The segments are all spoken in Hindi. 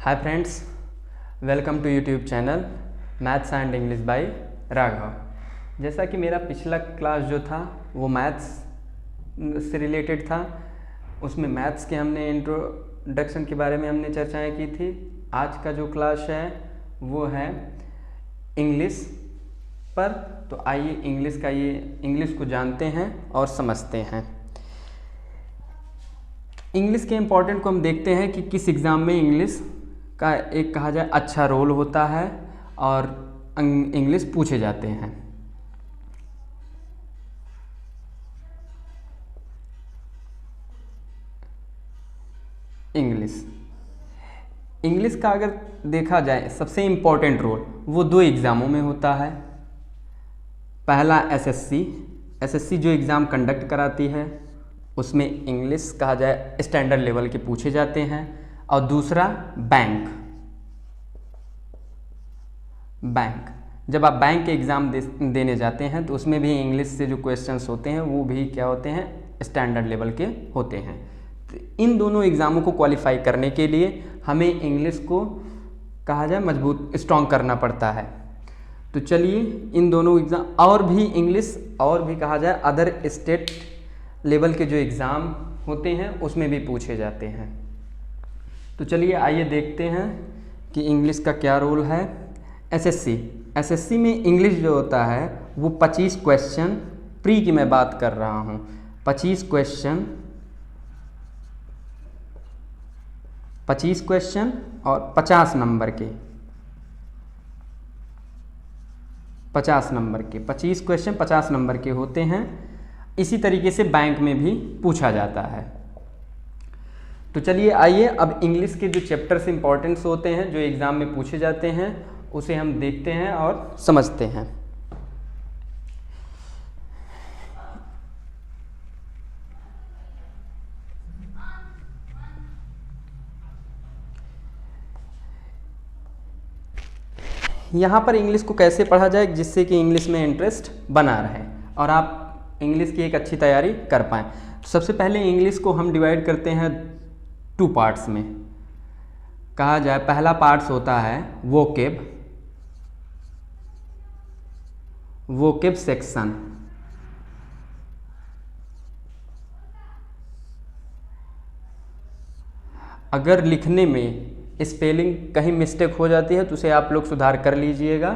Hi friends, welcome to YouTube channel maths and English by Raghav. जैसा कि मेरा पिछला क्लास जो था वो मैथ्स से रिलेटेड था, उसमें मैथ्स के हमने इंट्रोडक्शन के बारे में हमने चर्चाएं की थी। आज का जो क्लास है वो है इंग्लिश पर। तो आइए इंग्लिश को जानते हैं और समझते हैं। इंग्लिश के इम्पोर्टेंट को हम देखते हैं कि किस एग्ज़ाम में इंग्लिश का एक कहा जाए अच्छा रोल होता है और इंग्लिश पूछे जाते हैं। इंग्लिश का अगर देखा जाए सबसे इम्पोर्टेंट रोल वो दो एग्ज़ामों में होता है। पहला एसएससी जो एग्ज़ाम कंडक्ट कराती है उसमें इंग्लिश कहा जाए स्टैंडर्ड लेवल के पूछे जाते हैं। और दूसरा बैंक जब आप बैंक के एग्ज़ाम देने जाते हैं तो उसमें भी इंग्लिश से जो क्वेश्चंस होते हैं वो भी क्या होते हैं, स्टैंडर्ड लेवल के होते हैं। तो इन दोनों एग्ज़ामों को क्वालिफाई करने के लिए हमें इंग्लिश को कहा जाए मजबूत स्ट्रॉन्ग करना पड़ता है। तो चलिए इन दोनों एग्ज़ाम और भी कहा जाए अदर स्टेट लेवल के जो एग्ज़ाम होते हैं उसमें भी पूछे जाते हैं। तो चलिए आइए देखते हैं कि इंग्लिश का क्या रोल है। एसएससी में इंग्लिश जो होता है वो 25 क्वेश्चन, प्री की मैं बात कर रहा हूँ, 25 क्वेश्चन और 50 नंबर के 25 क्वेश्चन 50 नंबर के होते हैं। इसी तरीके से बैंक में भी पूछा जाता है। तो चलिए आइए अब इंग्लिश के जो चैप्टर्स इंपॉर्टेंट्स होते हैं जो एग्ज़ाम में पूछे जाते हैं उसे हम देखते हैं और समझते हैं। यहाँ पर इंग्लिश को कैसे पढ़ा जाए जिससे कि इंग्लिश में इंटरेस्ट बना रहे और आप इंग्लिश की एक अच्छी तैयारी कर पाएँ। तो सबसे पहले इंग्लिश को हम डिवाइड करते हैं 2 पार्ट्स में। कहा जाए पहला पार्ट्स होता है वोकेब सेक्शन। अगर लिखने में स्पेलिंग कहीं मिस्टेक हो जाती है तो उसे आप लोग सुधार कर लीजिएगा।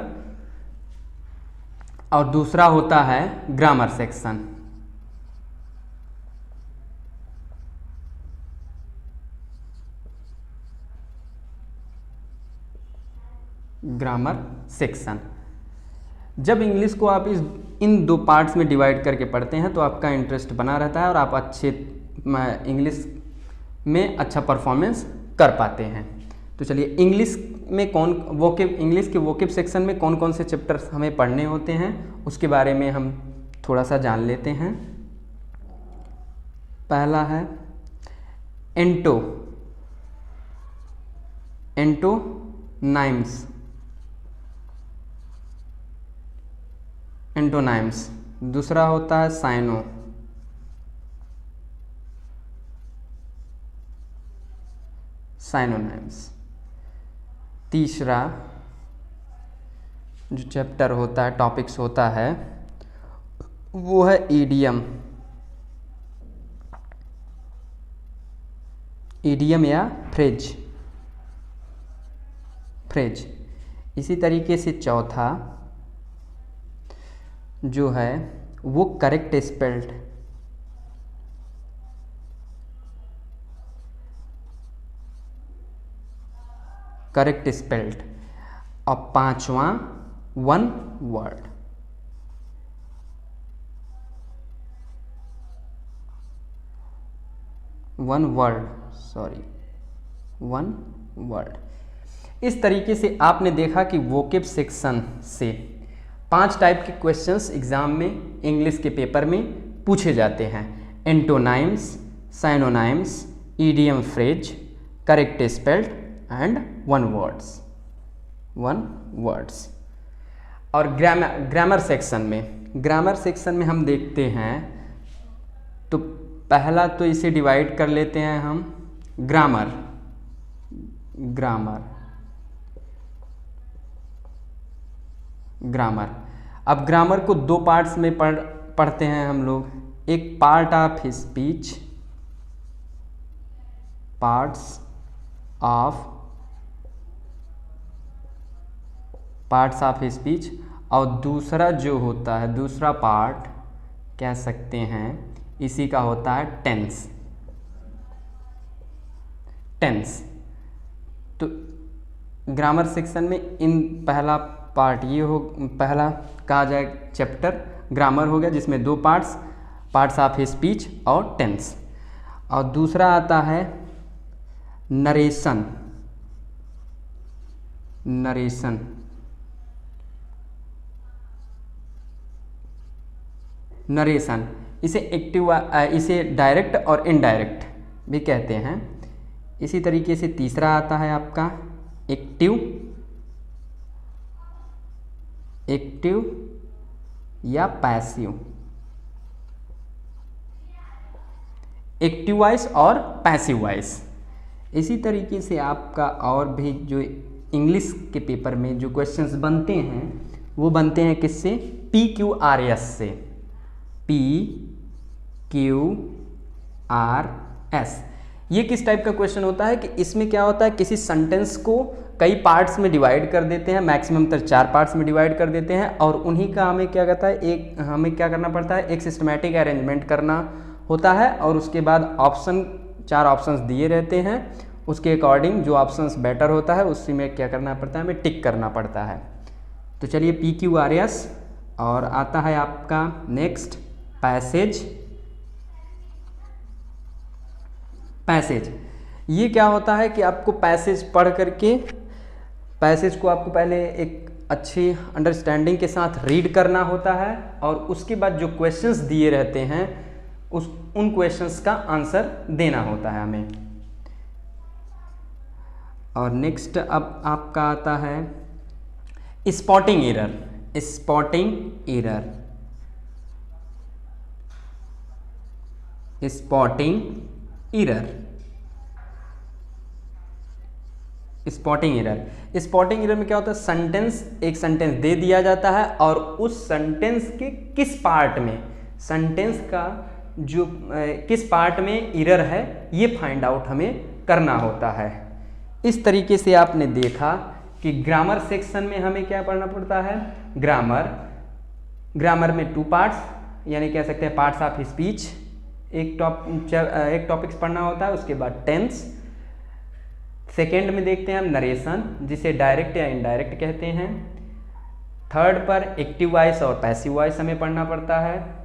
और दूसरा होता है ग्रामर सेक्शन। जब इंग्लिश को आप इन 2 पार्ट्स में डिवाइड करके पढ़ते हैं तो आपका इंटरेस्ट बना रहता है और आप अच्छे इंग्लिश में अच्छा परफॉर्मेंस कर पाते हैं। तो चलिए इंग्लिश के वोकेब सेक्शन में कौन कौन से चैप्टर्स हमें पढ़ने होते हैं उसके बारे में हम थोड़ा सा जान लेते हैं। पहला है एंटोनाइम्स। दूसरा होता है साइनोनाइम्स। तीसरा जो चैप्टर होता है, टॉपिक्स होता है वो है ईडियम या फ्रेज। इसी तरीके से चौथा जो है वो करेक्ट स्पेल्ड। और पांचवा वन वर्ड। इस तरीके से आपने देखा कि वोकेब सेक्शन से 5 टाइप के क्वेश्चंस एग्जाम में इंग्लिश के पेपर में पूछे जाते हैं। Antonyms, synonyms, idiom phrase, correct spelled and one words. और ग्रामर सेक्शन में हम देखते हैं तो पहला तो इसे डिवाइड कर लेते हैं हम ग्रामर ग्रामर। ग्रामर, अब ग्रामर को दो पार्ट्स में पढ़ते हैं हम लोग। एक part of speech, parts of speech, और दूसरा जो होता है, दूसरा पार्ट कह सकते हैं इसी का होता है टेंस। तो ग्रामर सेक्शन में इन पहला पार्ट ये हो, पहला कहा जाए चैप्टर ग्रामर हो गया, जिसमें दो पार्ट्स ऑफ स्पीच और टेंस। और दूसरा आता है नरेशन। नरेशन इसे डायरेक्ट और इनडायरेक्ट भी कहते हैं। इसी तरीके से तीसरा आता है आपका एक्टिव या पैसिव। एक्टिव वॉइस और पैसिव वॉइस। इसी तरीके से आपका और भी जो इंग्लिश के पेपर में जो क्वेश्चंस बनते हैं वो बनते हैं किससे? PQRS से। PQRS ये किस टाइप का क्वेश्चन होता है कि इसमें क्या होता है, किसी सेंटेंस को कई पार्ट्स में डिवाइड कर देते हैं, मैक्सिमम तक 4 पार्ट्स में डिवाइड कर देते हैं, और उन्हीं का हमें क्या कहता है, हमें क्या करना पड़ता है, एक सिस्टमैटिक अरेंजमेंट करना होता है, और उसके बाद 4 ऑप्शंस दिए रहते हैं, उसके अकॉर्डिंग जो ऑप्शंस बेटर होता है उसी में क्या करना पड़ता है, हमें टिक करना पड़ता है। तो चलिए PQRS, और आता है आपका नेक्स्ट पैसेज। ये क्या होता है कि आपको पैसेज पढ़ करके, पैसेज को आपको पहले एक अच्छी अंडरस्टैंडिंग के साथ रीड करना होता है, और उसके बाद जो क्वेश्चंस दिए रहते हैं उन क्वेश्चंस का आंसर देना होता है हमें। और नेक्स्ट अब आपका आता है स्पॉटिंग एरर। स्पॉटिंग एरर में क्या होता है, एक सेंटेंस दे दिया जाता है, और उस सेंटेंस के किस पार्ट में, सेंटेंस का जो किस पार्ट में एरर है ये फाइंड आउट हमें करना होता है। इस तरीके से आपने देखा कि ग्रामर सेक्शन में हमें क्या पढ़ना पड़ता है, ग्रामर में 2 पार्ट्स, यानी कह सकते हैं पार्ट्स ऑफ स्पीच, एक टॉपिक्स पढ़ना होता है, उसके बाद टेंस। सेकेंड में देखते हैं हम नरेशन, जिसे डायरेक्ट या इनडायरेक्ट कहते हैं। थर्ड पर एक्टिव वॉइस और पैसिव वॉइस हमें पढ़ना पड़ता है।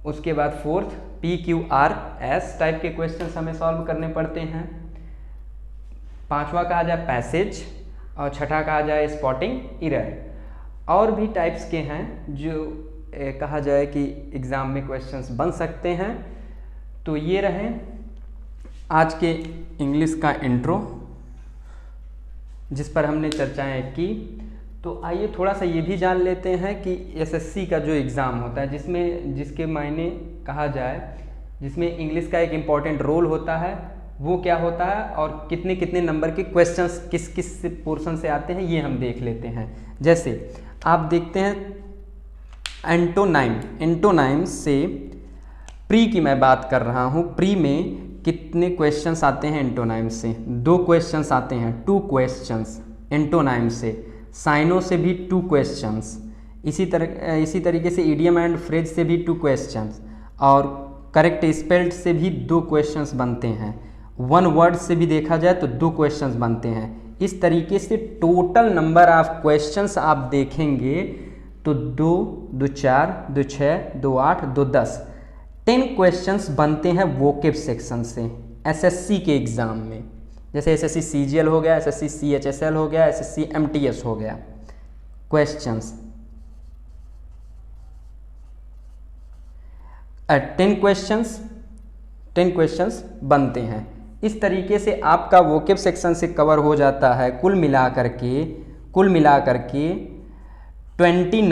उसके बाद फोर्थ PQRS टाइप के क्वेश्चंस हमें सॉल्व करने पड़ते हैं। 5वां कहा जाए पैसेज, और 6ठा कहा जाए स्पॉटिंग एरर। और भी टाइप्स के हैं जो कहा जाए कि एग्ज़ाम में क्वेश्चंस बन सकते हैं। तो ये रहे आज के इंग्लिश का इंट्रो, जिस पर हमने चर्चाएं की। तो आइए थोड़ा सा ये भी जान लेते हैं कि SSC का जो एग्ज़ाम होता है, जिसके मायने कहा जाए, जिसमें इंग्लिश का एक इम्पॉर्टेंट रोल होता है, वो क्या होता है, और कितने कितने नंबर के क्वेश्चंस किस किस पोर्शन से आते हैं, ये हम देख लेते हैं। जैसे आप देखते हैं एंटोनाइम से, प्री की मैं बात कर रहा हूँ, प्री में कितने क्वेश्चंस आते हैं एंटोनाइम से? 2 क्वेश्चंस आते हैं, 2 क्वेश्चंस एंटोनाइम से। साइनो से भी 2 क्वेश्चंस, इसी तरीके से इडियम एंड फ्रेज से भी 2 क्वेश्चंस, और करेक्ट स्पेल्ड से भी 2 क्वेश्चंस बनते हैं। 1 वर्ड से भी देखा जाए तो 2 क्वेश्चंस बनते हैं। इस तरीके से टोटल नंबर ऑफ क्वेश्चंस आप देखेंगे तो 2, 2 4, 2 6, 2 8, 2 10, 10 क्वेश्चंस बनते हैं वोकेब सेक्शन से SSC के एग्ज़ाम में। जैसे SSC CGL हो गया, SSC CHSL हो गया, SSC MTS हो गया। क्वेश्चंस 10 क्वेश्चंस बनते हैं। इस तरीके से आपका वोकेब सेक्शन से कवर हो जाता है कुल मिलाकर के 20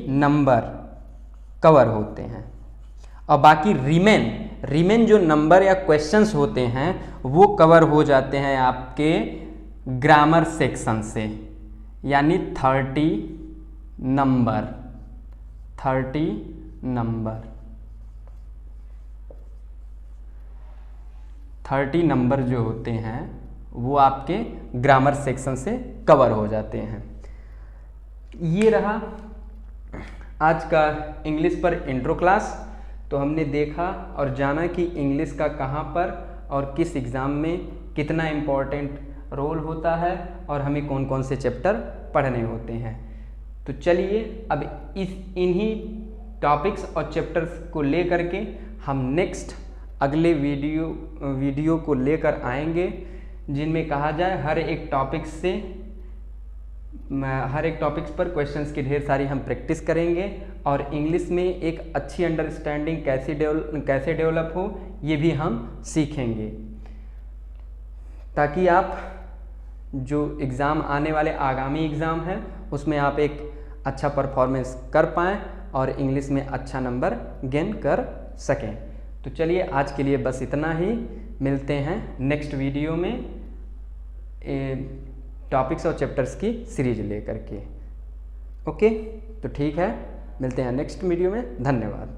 नंबर कवर होते हैं, और बाकी रिमेन जो नंबर या क्वेश्चंस होते हैं वो कवर हो जाते हैं आपके ग्रामर सेक्शन से, यानी 30 नंबर जो होते हैं वो आपके ग्रामर सेक्शन से कवर हो जाते हैं। ये रहा आज का इंग्लिश पर इंट्रो क्लास। तो हमने देखा और जाना कि इंग्लिश का कहाँ पर और किस एग्ज़ाम में कितना इम्पोर्टेंट रोल होता है और हमें कौन कौन से चैप्टर पढ़ने होते हैं। तो चलिए अब इन्हीं टॉपिक्स और चैप्टर्स को लेकर के हम नेक्स्ट अगले वीडियो को लेकर आएंगे, जिनमें कहा जाए हर एक टॉपिक्स पर क्वेश्चंस की ढेर सारी हम प्रैक्टिस करेंगे और इंग्लिश में एक अच्छी अंडरस्टैंडिंग कैसे डेवलप हो ये भी हम सीखेंगे, ताकि आप जो एग्ज़ाम आने वाले आगामी एग्ज़ाम हैं उसमें आप एक अच्छा परफॉर्मेंस कर पाएँ और इंग्लिश में अच्छा नंबर गेन कर सकें। तो चलिए आज के लिए बस इतना ही, मिलते हैं नेक्स्ट वीडियो में टॉपिक्स और चैप्टर्स की सीरीज लेकर के। ओके, तो ठीक है, मिलते हैं नेक्स्ट वीडियो में। धन्यवाद।